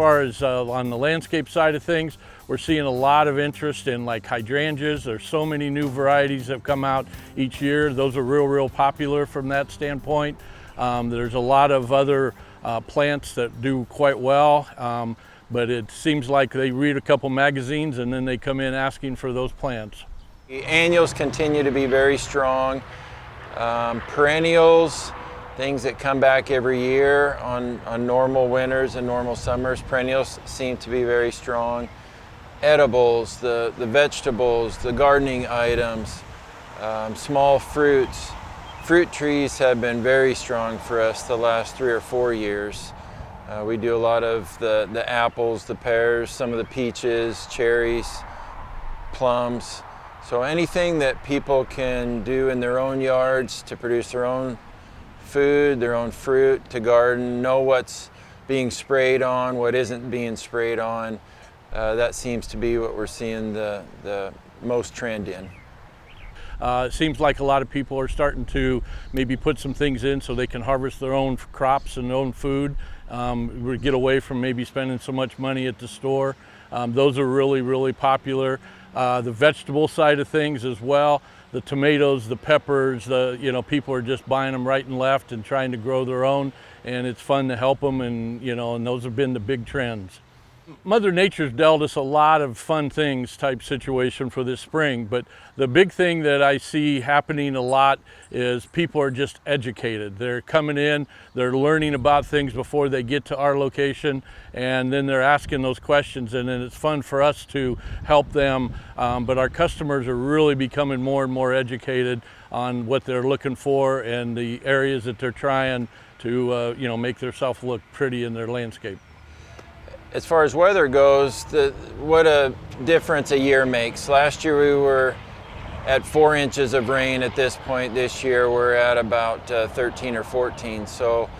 far as on the landscape side of things, we're seeing a lot of interest in like hydrangeas. There's so many new varieties that come out each year. Those are real popular from that standpoint. There's a lot of other plants that do quite well, but it seems like they read a couple magazines and then they come in asking for those plants. The annuals continue to be very strong. Perennials, things that come back every year on normal winters and normal summers, perennials seem to be very strong. Edibles, the vegetables, the gardening items, small fruits. Fruit trees have been very strong for us the last 3 or 4 years. We do a lot of the apples, the pears, some of the peaches, cherries, plums. So anything that people can do in their own yards to produce their own food, their own fruit, to garden, know what's being sprayed on, what isn't being sprayed on. That seems to be what we're seeing the most trend in. It seems like a lot of people are starting to maybe put some things in so they can harvest their own crops and their own food. We get away from maybe spending so much money at the store. Those are really popular. The vegetable side of things as well. The tomatoes, the peppers, people are just buying them right and left and trying to grow their own, and it's fun to help them, and those have been the big trends. Mother Nature's dealt us a lot of fun things type situation for this spring, but the big thing that I see happening a lot is people are just educated. They're coming in, they're learning about things before they get to our location, and then they're asking those questions, and then it's fun for us to help them. But our customers are really becoming more and more educated on what they're looking for and the areas that they're trying to make themselves look pretty in their landscape. As far as weather goes, what a difference a year makes. Last year we were at 4 inches of rain. At this point this year we're at about 13 or 14, so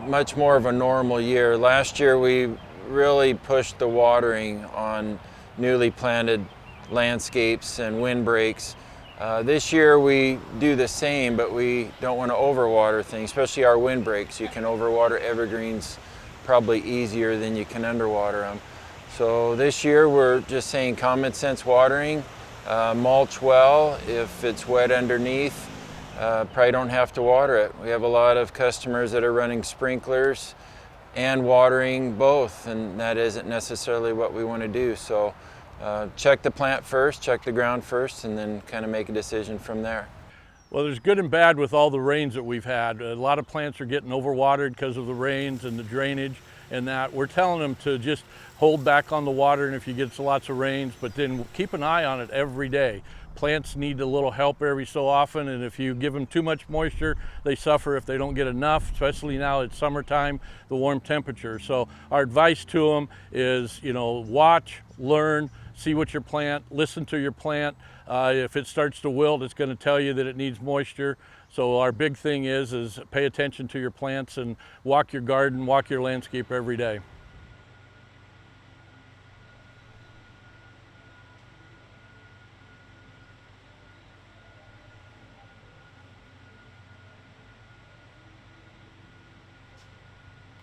much more of a normal year. Last year we really pushed the watering on newly planted landscapes and windbreaks. This year we do the same, but we don't want to overwater things, especially our windbreaks. You can overwater evergreens probably easier than you can underwater them. So this year we're just saying common sense watering, mulch well. If it's wet underneath, probably don't have to water it. We have a lot of customers that are running sprinklers and watering both, and that isn't necessarily what we want to do. So check the plant first, check the ground first, and then kind of make a decision from there. Well, there's good and bad with all the rains that we've had. A lot of plants are getting overwatered because of the rains and the drainage and that. We're telling them to just hold back on the water, and if you get lots of rains, but then keep an eye on it every day. Plants need a little help every so often, and if you give them too much moisture, they suffer if they don't get enough, especially now it's summertime, the warm temperature. So our advice to them is, watch, learn, see what your plant, listen to your plant. If it starts to wilt, it's going to tell you that it needs moisture. So our big thing is pay attention to your plants and walk your garden, walk your landscape every day.